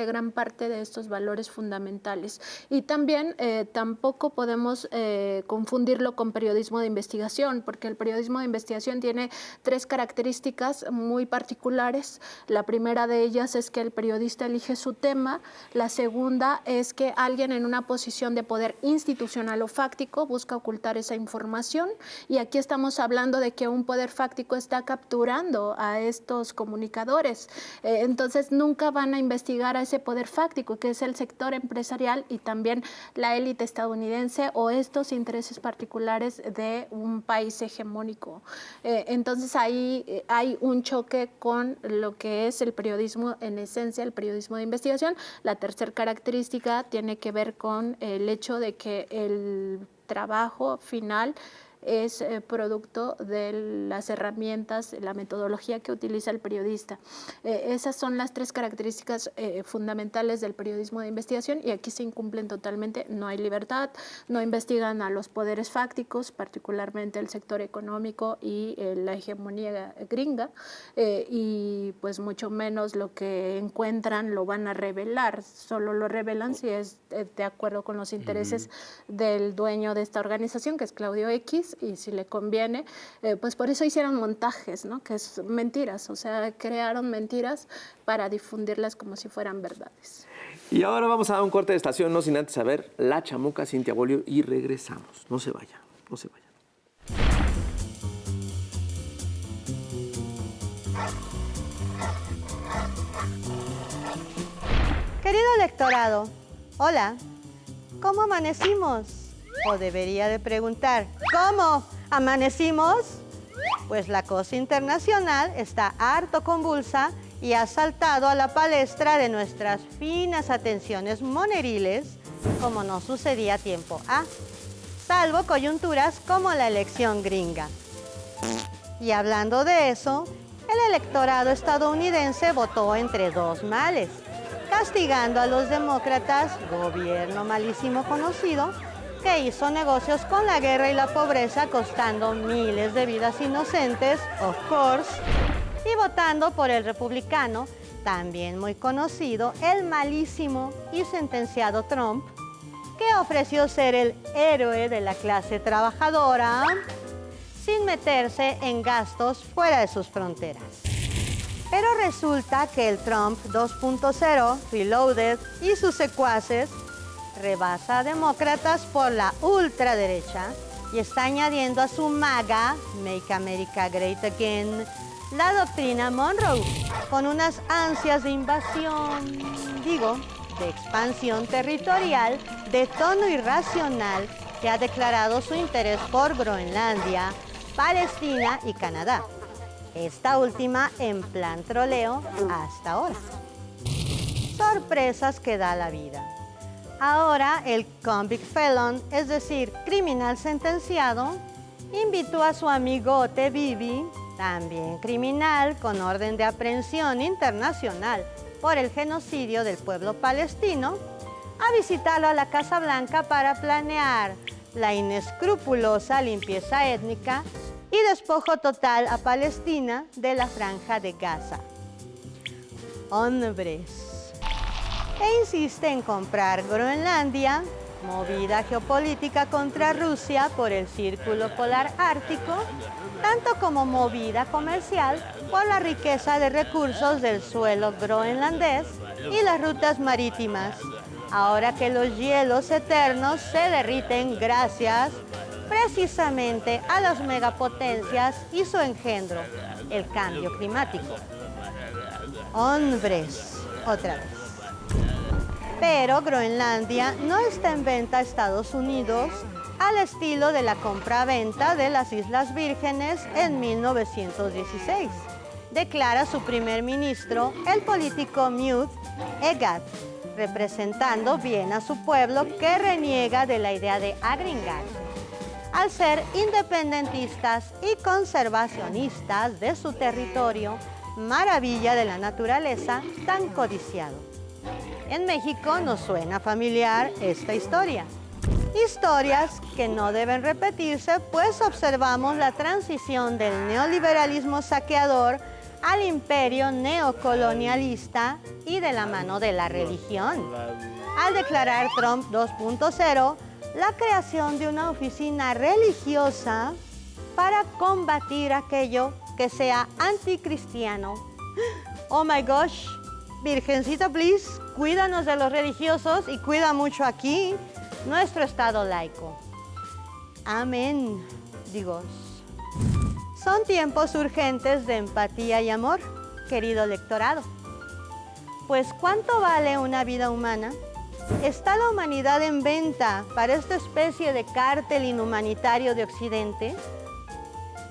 gran parte de estos valores fundamentales. Y también tampoco podemos confundirlo con periodismo de investigación, porque el periodismo de investigación tiene 3 características muy particulares. La primera de ellas es que el periodista elige su tema, la segunda es que alguien en una posición de poder institucional o fáctico busca ocultar esa información, y aquí estamos hablando de que un poder fáctico está capturando a estos comunicadores. Entonces nunca van a investigar a ese poder fáctico, que es el sector empresarial y también la élite estadounidense o estos intereses particulares de un país hegemónico. Entonces ahí hay un choque con lo que es el periodismo en esencia, el periodismo de investigación. La tercera característica tiene que ver con el hecho de que el trabajo final es producto de las herramientas, la metodología que utiliza el periodista. Esas son las 3 características fundamentales del periodismo de investigación, y aquí se incumplen totalmente. No hay libertad, no investigan a los poderes fácticos, particularmente el sector económico y la hegemonía gringa, y pues mucho menos lo que encuentran lo van a revelar, solo lo revelan si es de acuerdo con los intereses del dueño de esta organización, que es Claudio X, y si le conviene, pues por eso hicieron montajes, ¿no? Que es mentiras, o sea, crearon mentiras para difundirlas como si fueran verdades. Y ahora vamos a dar un corte de estación, no sin antes saber La Chamuca, Cintia Bolio, y regresamos. No se vayan, no se vayan. Querido electorado, hola, ¿cómo amanecimos? O debería de preguntar, ¿cómo amanecimos? Pues la cosa internacional está harto convulsa y ha saltado a la palestra de nuestras finas atenciones moneriles, como no sucedía a tiempo A, salvo coyunturas como la elección gringa. Y hablando de eso, el electorado estadounidense votó entre 2 males, castigando a los demócratas, gobierno malísimo conocido, que hizo negocios con la guerra y la pobreza, costando miles de vidas inocentes, of course, y votando por el republicano, también muy conocido, el malísimo y sentenciado Trump, que ofreció ser el héroe de la clase trabajadora, sin meterse en gastos fuera de sus fronteras. Pero resulta que el Trump 2.0, Reloaded, y sus secuaces rebasa a demócratas por la ultraderecha y está añadiendo a su MAGA, Make America Great Again, la doctrina Monroe, con unas ansias de invasión, de expansión territorial de tono irracional, que ha declarado su interés por Groenlandia, Palestina y Canadá. Esta última en plan troleo hasta ahora. Sorpresas que da la vida. Ahora el convict felon, es decir, criminal sentenciado, invitó a su amigote Bibi, también criminal con orden de aprehensión internacional por el genocidio del pueblo palestino, a visitarlo a la Casa Blanca para planear la inescrupulosa limpieza étnica y despojo total a Palestina de la Franja de Gaza. Hombres. E insiste en comprar Groenlandia, movida geopolítica contra Rusia por el Círculo Polar Ártico, tanto como movida comercial por la riqueza de recursos del suelo groenlandés y las rutas marítimas, ahora que los hielos eternos se derriten gracias precisamente a las megapotencias y su engendro, el cambio climático. Hombres, otra vez. Pero Groenlandia no está en venta a Estados Unidos al estilo de la compra-venta de las Islas Vírgenes en 1916, declara su primer ministro, el político Mute Egat, representando bien a su pueblo que reniega de la idea de agringar, al ser independentistas y conservacionistas de su territorio, maravilla de la naturaleza tan codiciado. En México nos suena familiar esta historia. Historias que no deben repetirse, pues observamos la transición del neoliberalismo saqueador al imperio neocolonialista y de la mano de la religión. Al declarar Trump 2.0 la creación de una oficina religiosa para combatir aquello que sea anticristiano. Oh my gosh, Virgencita, please, cuídanos de los religiosos y cuida mucho aquí nuestro Estado laico. Amén, Dios. Son tiempos urgentes de empatía y amor, querido lectorado. Pues, ¿cuánto vale una vida humana? ¿Está la humanidad en venta para esta especie de cártel inhumanitario de Occidente?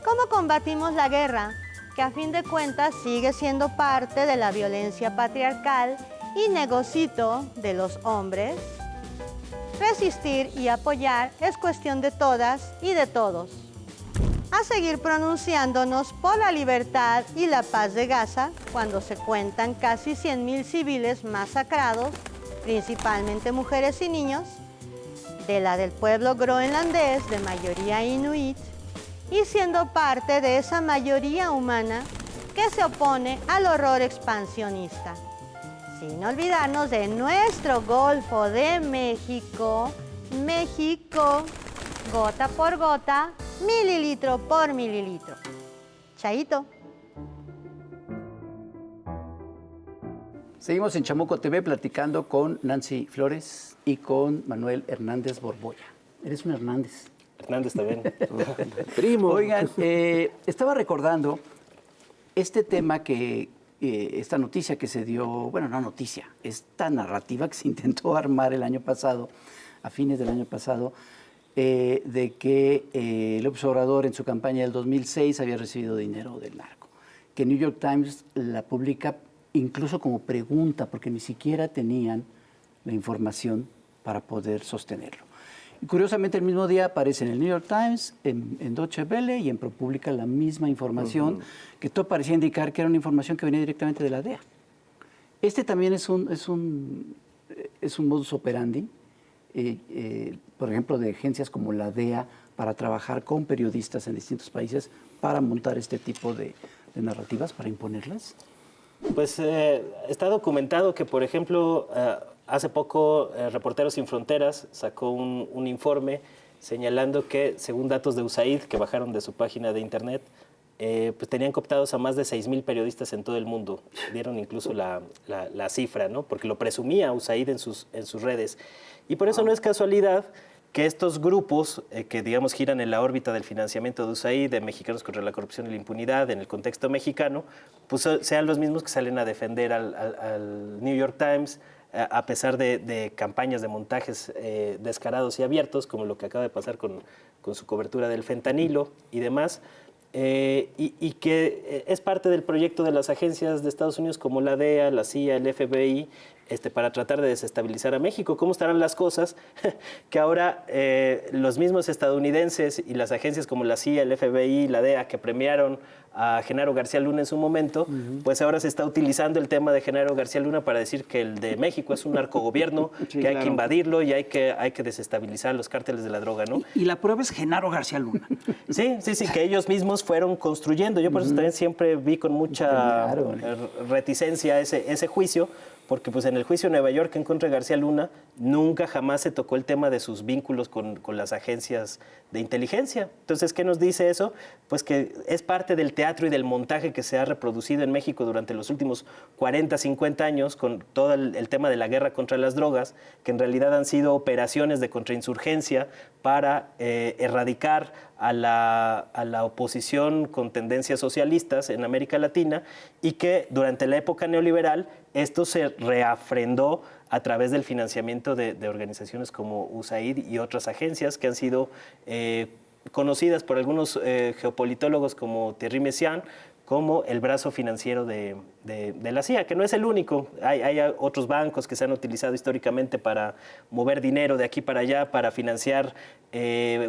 ¿Cómo combatimos la guerra, que a fin de cuentas sigue siendo parte de la violencia patriarcal y negocito de los hombres? Resistir y apoyar es cuestión de todas y de todos. A seguir pronunciándonos por la libertad y la paz de Gaza cuando se cuentan casi 100,000 civiles masacrados, principalmente mujeres y niños, de la del pueblo groenlandés de mayoría inuit, y siendo parte de esa mayoría humana que se opone al horror expansionista. Sin olvidarnos de nuestro Golfo de México, gota por gota, mililitro por mililitro. Chaito. Seguimos en Chamuco TV platicando con Nancy Flores y con Manuel Hernández Borbolla. Eres un Hernández. Hernández también. Primo. Oigan, estaba recordando este tema que, esta noticia que se dio, bueno, no noticia, esta narrativa que se intentó armar el año pasado, a fines del año pasado, de que López Obrador en su campaña del 2006 había recibido dinero del narco. Que New York Times la publica incluso como pregunta, porque ni siquiera tenían la información para poder sostenerlo. Y curiosamente el mismo día aparece en el New York Times, en Deutsche Welle y en ProPublica la misma información, que todo parecía indicar que era una información que venía directamente de la DEA. Este también es un modus operandi, por ejemplo, de agencias como la DEA para trabajar con periodistas en distintos países para montar este tipo de narrativas, para imponerlas. Pues está documentado que, por ejemplo, hace poco Reporteros Sin Fronteras sacó un informe señalando que, según datos de USAID que bajaron de su página de internet, pues tenían cooptados a más de 6,000 periodistas en todo el mundo. Dieron incluso la cifra, ¿no? Porque lo presumía USAID en sus redes. Y por eso no es casualidad que estos grupos que, digamos, giran en la órbita del financiamiento de USAID, de Mexicanos contra la Corrupción y la Impunidad, en el contexto mexicano, pues sean los mismos que salen a defender al New York Times, a pesar de campañas de montajes descarados y abiertos, como lo que acaba de pasar con su cobertura del fentanilo y demás, y que es parte del proyecto de las agencias de Estados Unidos como la DEA, la CIA, el FBI, para tratar de desestabilizar a México. ¿Cómo estarán las cosas? Que ahora los mismos estadounidenses y las agencias como la CIA, el FBI, la DEA, que premiaron a Genaro García Luna en su momento, pues ahora se está utilizando el tema de Genaro García Luna para decir que el de México es un narcogobierno, Sí, que hay claro. que invadirlo y hay que desestabilizar los cárteles de la droga, ¿no? Y la prueba es Genaro García Luna. Sí, que ellos mismos fueron construyendo. Yo por eso también siempre vi con mucha reticencia ese juicio, porque pues en el juicio de Nueva York en contra de García Luna nunca jamás se tocó el tema de sus vínculos con las agencias de inteligencia. Entonces, ¿qué nos dice eso? Pues que es parte del teatro y del montaje que se ha reproducido en México durante los últimos 40, 50 años con todo el tema de la guerra contra las drogas, que en realidad han sido operaciones de contrainsurgencia para erradicar a la oposición con tendencias socialistas en América Latina, y que durante la época neoliberal esto se reafrendó a través del financiamiento de organizaciones como USAID y otras agencias que han sido conocidas por algunos geopolitólogos como Thierry Messiaen como el brazo financiero de la CIA, que no es el único. Hay otros bancos que se han utilizado históricamente para mover dinero de aquí para allá, para financiar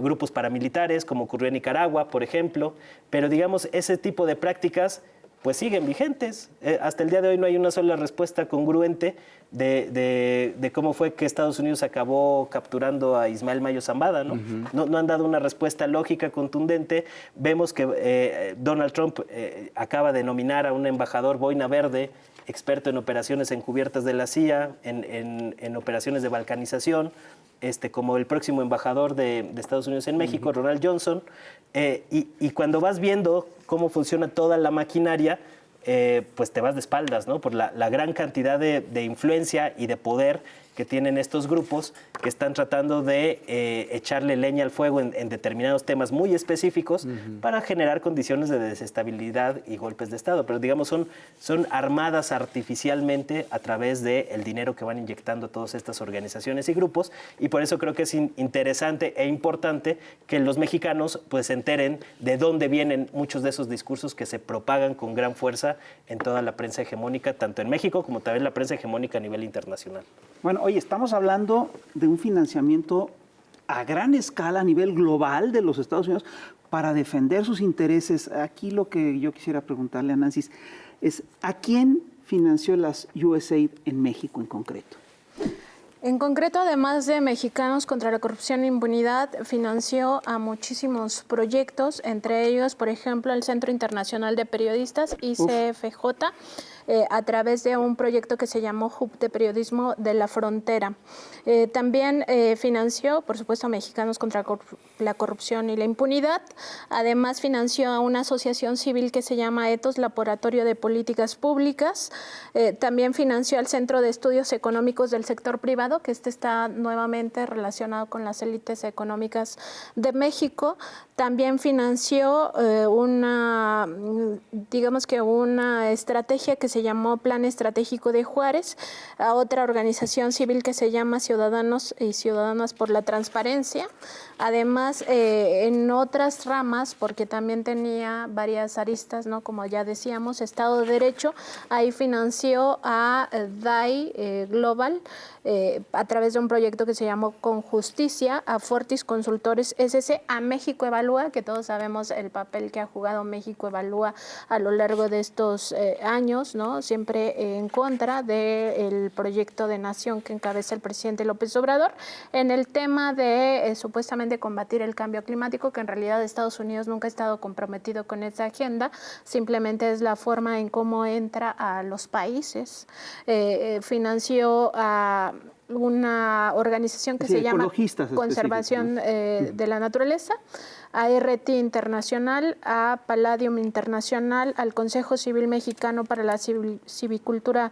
grupos paramilitares, como ocurrió en Nicaragua, por ejemplo. Pero, digamos, ese tipo de prácticas pues siguen vigentes. Hasta el día de hoy no hay una sola respuesta congruente de cómo fue que Estados Unidos acabó capturando a Ismael Mayo Zambada, ¿no? No han dado una respuesta lógica, contundente. Vemos que Donald Trump acaba de nominar a un embajador boina verde, experto en operaciones encubiertas de la CIA, en operaciones de balcanización, como el próximo embajador de Estados Unidos en México, Ronald Johnson. Y cuando vas viendo cómo funciona toda la maquinaria, pues te vas de espaldas, ¿no? Por la gran cantidad de influencia y de poder que tienen estos grupos que están tratando de echarle leña al fuego en determinados temas muy específicos para generar condiciones de desestabilidad y golpes de Estado. Pero, digamos, son armadas artificialmente a través del dinero que van inyectando todas estas organizaciones y grupos, y por eso creo que es interesante e importante que los mexicanos pues se enteren de dónde vienen muchos de esos discursos que se propagan con gran fuerza en toda la prensa hegemónica, tanto en México como también la prensa hegemónica a nivel internacional. Bueno, oye, estamos hablando de un financiamiento a gran escala a nivel global de los Estados Unidos para defender sus intereses. Aquí lo que yo quisiera preguntarle a Nancy es ¿a quién financió las USAID en México en concreto? En concreto, además de Mexicanos contra la Corrupción e Impunidad, financió a muchísimos proyectos, entre ellos, por ejemplo, el Centro Internacional de Periodistas, ICFJ, a través de un proyecto que se llamó Hub de Periodismo de la Frontera. También financió, por supuesto, a Mexicanos contra la Corrupción y la Impunidad. Además, financió a una asociación civil que se llama Ethos Laboratorio de Políticas Públicas. También financió al Centro de Estudios Económicos del Sector Privado, que está nuevamente relacionado con las élites económicas de México. También financió una estrategia que se llamó Plan Estratégico de Juárez, a otra organización civil que se llama Ciudadanos y Ciudadanas por la Transparencia. Además, en otras ramas, porque también tenía varias aristas, ¿no? Como ya decíamos, Estado de Derecho, ahí financió a DAI Global a través de un proyecto que se llamó Con Justicia, a Fortis Consultores SC, a México Evalúa, que todos sabemos el papel que ha jugado México Evalúa a lo largo de estos años, ¿no? Siempre en contra del proyecto de nación que encabeza el presidente López Obrador en el tema de supuestamente combatir el cambio climático, que en realidad Estados Unidos nunca ha estado comprometido con esa agenda, simplemente es la forma en cómo entra a los países. Financió a una organización que se llama Conservación de la Naturaleza, a RT Internacional, a Palladium Internacional, al Consejo Civil Mexicano para la Civicultura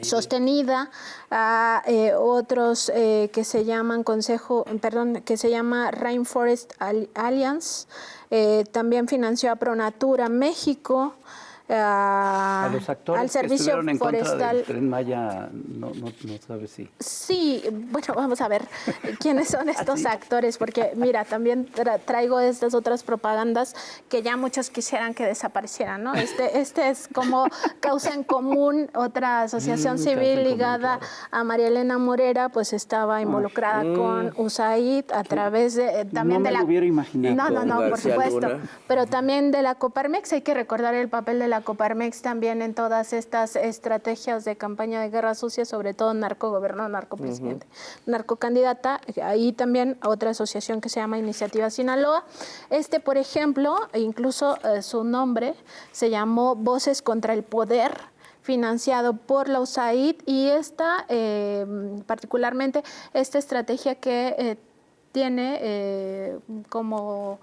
sostenida, a otros que se llaman que se llama Rainforest Alliance, también financió a Pronatura México, A los actores al Servicio que estuvieron en contra Forestal. del Tren Maya, no sabes si... Sí, bueno, vamos a ver quiénes son estos actores, porque mira, también traigo estas otras propagandas que ya muchos quisieran que desaparecieran, ¿no? Este es como Causa en Común, otra asociación Causa en civil Común, ligada claro. a María Elena Morera, pues estaba involucrada con USAID a través de también No de me la... lo hubiera imaginado. No, por García supuesto. Luna. Pero también de la Coparmex, hay que recordar el papel de la Coparmex también en todas estas estrategias de campaña de guerra sucia, sobre todo narcogobierno, narcopresidente, narcocandidata. Ahí también otra asociación que se llama Iniciativa Sinaloa. Por ejemplo, incluso su nombre se llamó Voces contra el Poder, financiado por la USAID, y particularmente esta estrategia que tiene como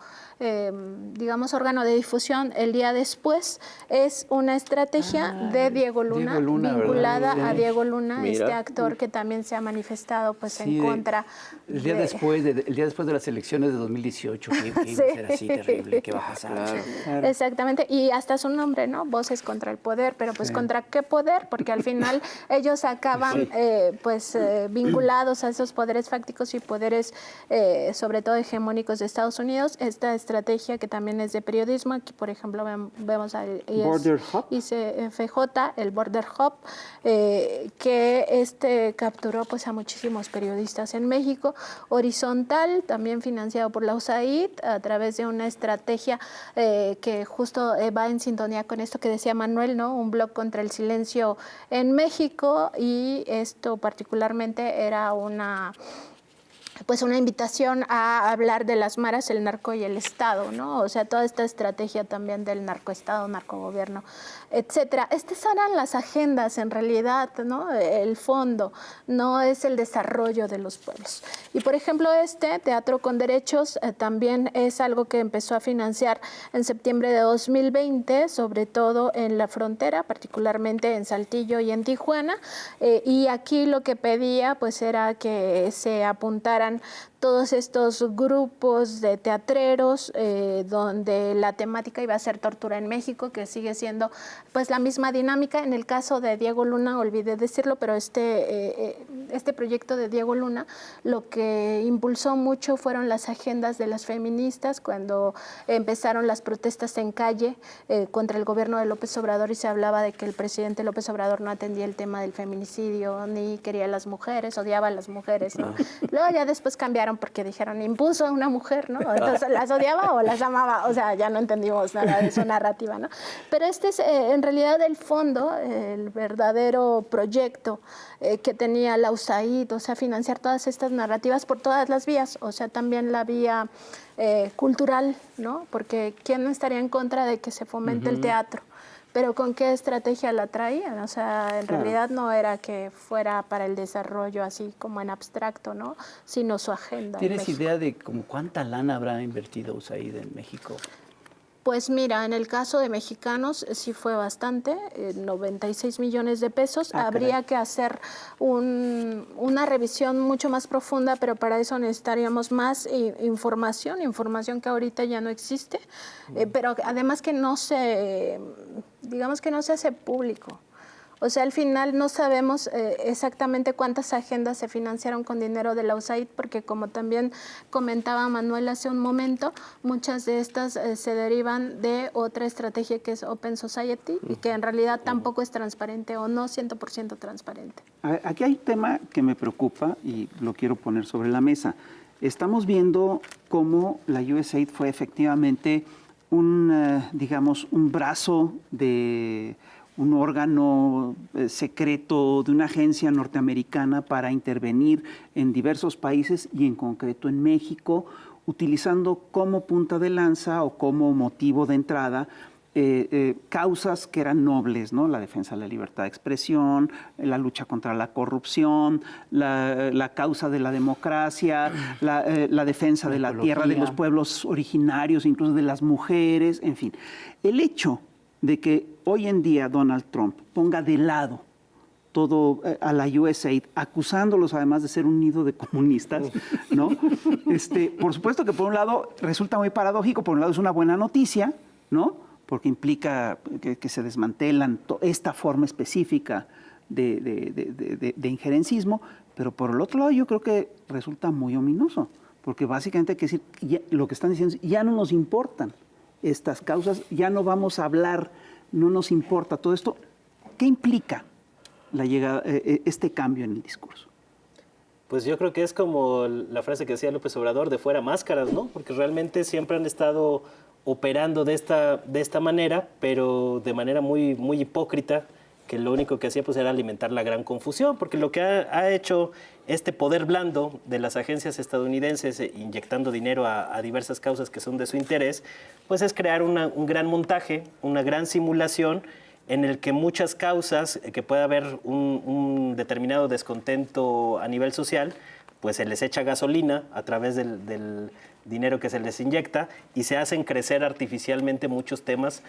digamos órgano de difusión el día después, es una estrategia de Diego Luna, vinculada ¿verdad? a Diego Luna, Mira. este actor que también se ha manifestado pues Sí, en contra el día después de las elecciones de 2018, que iba a ser así terrible, ¿qué va a pasar? Claro. Exactamente, y hasta su nombre, ¿no? Voces contra el poder, pero pues ¿contra qué poder? Porque al final ellos acaban vinculados a esos poderes fácticos y poderes sobre todo hegemónicos de Estados Unidos. Esta estrategia que también es de periodismo, aquí por ejemplo vemos al Border Hub. ICFJ, el Border Hub, que capturó pues a muchísimos periodistas en México. Horizontal, también financiado por la USAID a través de una estrategia que justo va en sintonía con esto que decía Manuel, ¿no? Un blog contra el silencio en México, y esto particularmente era una invitación a hablar de las maras, el narco y el Estado, ¿no? O sea, toda esta estrategia también del narcoestado, narcogobierno, etcétera. Estas eran las agendas, en realidad, ¿no? El fondo, no es el desarrollo de los pueblos. Y, por ejemplo, Teatro con Derechos, también es algo que empezó a financiar en septiembre de 2020, sobre todo en la frontera, particularmente en Saltillo y en Tijuana, y aquí lo que pedía, pues, era que se apuntaran todos estos grupos de teatreros donde la temática iba a ser tortura en México, que sigue siendo pues la misma dinámica. En el caso de Diego Luna, olvidé decirlo, pero este proyecto de Diego Luna lo que impulsó mucho fueron las agendas de las feministas cuando empezaron las protestas en calle contra el gobierno de López Obrador, y se hablaba de que el presidente López Obrador no atendía el tema del feminicidio, ni quería a las mujeres, odiaba a las mujeres, ¿no? Luego ya después cambiaron porque dijeron, impuso a una mujer, ¿no? Entonces, ¿las odiaba o las amaba? O sea, ya no entendimos nada de su narrativa, ¿no? Pero es en realidad el fondo, el verdadero proyecto que tenía la USAID, o sea, financiar todas estas narrativas por todas las vías, o sea, también la vía cultural, ¿no? Porque ¿quién no estaría en contra de que se fomente el teatro? Pero ¿con qué estrategia la traían? O sea, en realidad no era que fuera para el desarrollo así como en abstracto, ¿no? Sino su agenda. ¿Tienes idea de como cuánta lana habrá invertido USAID en México? Pues mira, en el caso de mexicanos sí fue bastante, 96 millones de pesos. Habría que hacer una revisión mucho más profunda, pero para eso necesitaríamos más información que ahorita ya no existe, pero además que digamos que no se hace público. O sea, al final no sabemos exactamente cuántas agendas se financiaron con dinero de la USAID, porque como también comentaba Manuel hace un momento, muchas de estas se derivan de otra estrategia que es Open Society, y que en realidad tampoco es transparente, o no 100% transparente. A ver, aquí hay un tema que me preocupa y lo quiero poner sobre la mesa. Estamos viendo cómo la USAID fue efectivamente digamos, un brazo de un órgano secreto de una agencia norteamericana para intervenir en diversos países y en concreto en México, utilizando como punta de lanza o como motivo de entrada causas que eran nobles, ¿no? La defensa de la libertad de expresión, la lucha contra la corrupción, la causa de la democracia, la defensa de la tierra de los pueblos originarios, incluso de las mujeres, en fin. El hecho de que hoy en día Donald Trump ponga de lado a la USAID, acusándolos además de ser un nido de comunistas, ¿no? Por supuesto que por un lado resulta muy paradójico, por un lado es una buena noticia, ¿no? Porque implica que se desmantelan esta forma específica de injerencismo, pero por el otro lado yo creo que resulta muy ominoso, porque básicamente hay que decir, lo que están diciendo es, ya no nos importan estas causas, ya no vamos a hablar, no nos importa todo esto. ¿Qué implica la llegada, este cambio en el discurso? Pues yo creo que es como la frase que decía López Obrador, de fuera máscaras, ¿no? Porque realmente siempre han estado operando de esta manera, pero de manera muy, muy hipócrita, que lo único que hacía pues era alimentar la gran confusión, porque lo que ha hecho este poder blando de las agencias estadounidenses, inyectando dinero a diversas causas que son de su interés, pues es crear un gran montaje, una gran simulación, en el que muchas causas, que puede haber un determinado descontento a nivel social, pues se les echa gasolina a través del dinero que se les inyecta y se hacen crecer artificialmente muchos temas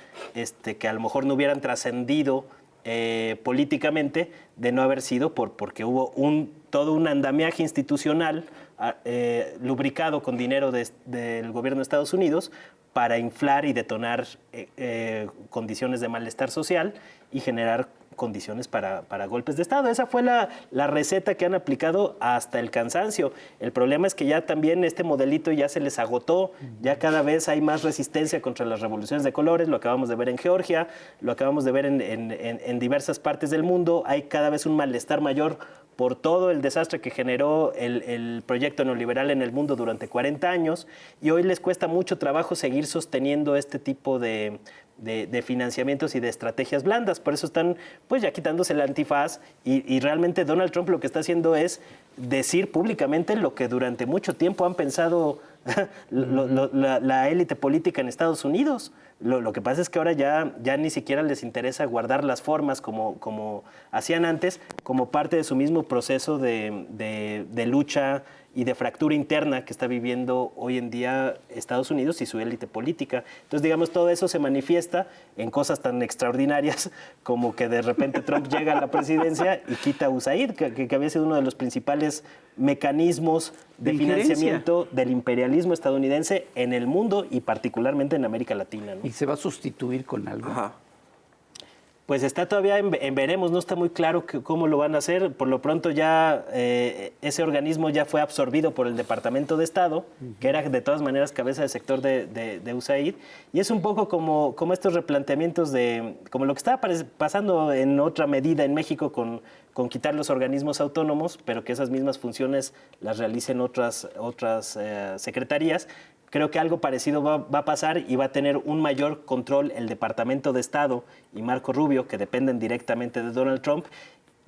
que a lo mejor no hubieran trascendido políticamente de no haber sido porque hubo todo un andamiaje institucional lubricado con dinero del gobierno de Estados Unidos para inflar y detonar condiciones de malestar social y generar condiciones para golpes de Estado. Esa fue la receta que han aplicado hasta el cansancio. El problema es que ya también este modelito ya se les agotó, ya cada vez hay más resistencia contra las revoluciones de colores, lo acabamos de ver en Georgia, lo acabamos de ver en diversas partes del mundo, hay cada vez un malestar mayor por todo el desastre que generó el proyecto neoliberal en el mundo durante 40 años, y hoy les cuesta mucho trabajo seguir sosteniendo este tipo de financiamientos y de estrategias blandas. Por eso están pues ya quitándose el antifaz y realmente Donald Trump lo que está haciendo es decir públicamente lo que durante mucho tiempo han pensado la élite política en Estados Unidos. Lo que pasa es que ahora ya ni siquiera les interesa guardar las formas como hacían antes, como parte de su mismo proceso de lucha y de fractura interna que está viviendo hoy en día Estados Unidos y su élite política. Entonces, digamos, todo eso se manifiesta en cosas tan extraordinarias como que de repente Trump llega a la presidencia y quita a USAID, que había sido uno de los principales mecanismos de financiamiento del imperialismo estadounidense en el mundo y particularmente en América Latina, ¿no? ¿Y se va a sustituir con algo? Ajá. Pues está todavía en veremos, no está muy claro cómo lo van a hacer. Por lo pronto ya ese organismo ya fue absorbido por el Departamento de Estado, que era de todas maneras cabeza del sector de USAID, y es un poco como estos replanteamientos como lo que estaba pasando en otra medida en México con quitar los organismos autónomos, pero que esas mismas funciones las realicen otras secretarías. Creo que algo parecido va a pasar y va a tener un mayor control el Departamento de Estado y Marco Rubio, que dependen directamente de Donald Trump,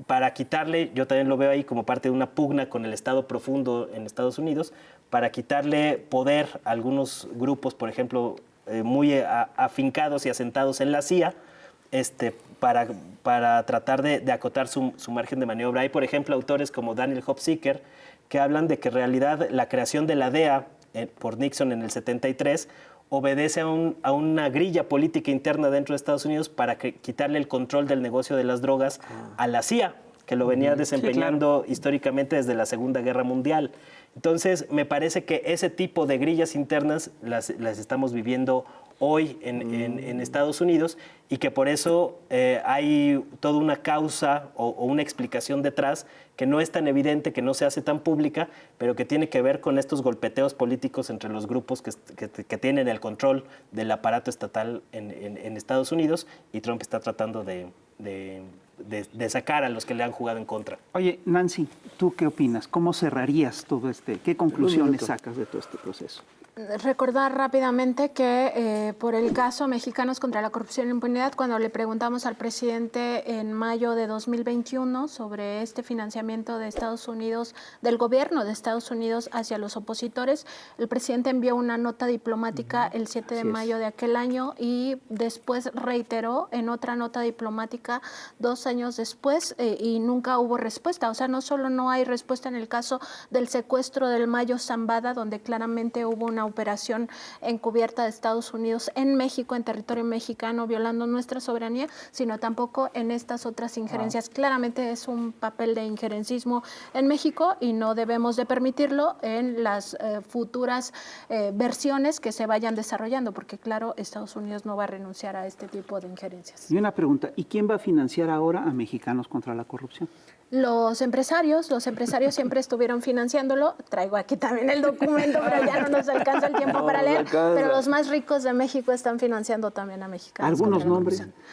para quitarle, yo también lo veo ahí como parte de una pugna con el Estado profundo en Estados Unidos, para quitarle poder a algunos grupos, por ejemplo, muy afincados y asentados en la CIA, para tratar de acotar su margen de maniobra. Hay, por ejemplo, autores como Daniel Hofziger, que hablan de que en realidad la creación de la DEA por Nixon en el 73, obedece a una grilla política interna dentro de Estados Unidos para quitarle el control del negocio de las drogas a la CIA, que lo venía desempeñando históricamente desde la Segunda Guerra Mundial. Entonces, me parece que ese tipo de grillas internas las estamos viviendo hoy en Estados Unidos, y que por eso hay toda una causa o una explicación detrás que no es tan evidente, que no se hace tan pública, pero que tiene que ver con estos golpeteos políticos entre los grupos que tienen el control del aparato estatal en Estados Unidos, y Trump está tratando de sacar a los que le han jugado en contra. Oye, Nancy, ¿tú qué opinas? ¿Cómo cerrarías todo qué conclusiones sacas de todo este proceso? Recordar rápidamente que por el caso Mexicanos contra la Corrupción e Impunidad, cuando le preguntamos al presidente en mayo de 2021 sobre este financiamiento de Estados Unidos, del gobierno de Estados Unidos hacia los opositores, el presidente envió una nota diplomática el 7 de mayo de aquel año, y después reiteró en otra nota diplomática 2 años después, y nunca hubo respuesta. O sea, no solo no hay respuesta en el caso del secuestro del Mayo Zambada, donde claramente hubo una operación encubierta de Estados Unidos en México, en territorio mexicano, violando nuestra soberanía, sino tampoco en estas otras injerencias. Claramente es un papel de injerencismo en México y no debemos de permitirlo en las futuras versiones que se vayan desarrollando, porque claro, Estados Unidos no va a renunciar a este tipo de injerencias. Y una pregunta, ¿y quién va a financiar ahora a Mexicanos contra la Corrupción? Los empresarios siempre estuvieron financiándolo. Traigo aquí también el documento, pero ya no nos alcanza el tiempo para leer. Pero los más ricos de México están financiando también a Mexicanos. ¿Algunos contra la nombres? corrupción.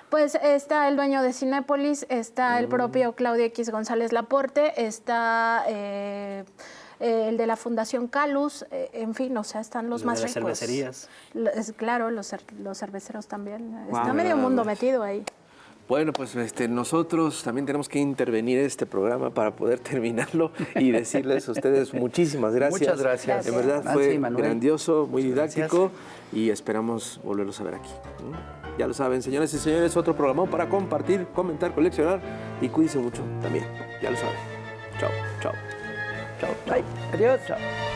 Pues está el dueño de Cinépolis, está el propio Claudio X González Laporte, está el de la Fundación Calus, en fin, o sea, están los más las ricos. cervecerías. Claro, los cerveceros también. Está medio mundo metido ahí. Bueno, pues nosotros también tenemos que intervenir en este programa para poder terminarlo y decirles a ustedes muchísimas gracias. Muchas gracias. En verdad Nancy, fue Manuel. grandioso, muy didáctico y esperamos volverlos a ver aquí. Ya lo saben, señoras y señores, otro programa para compartir, comentar, coleccionar y cuídense mucho también. Ya lo saben. Chao, chao. Chao. Bye. Adiós. Chao.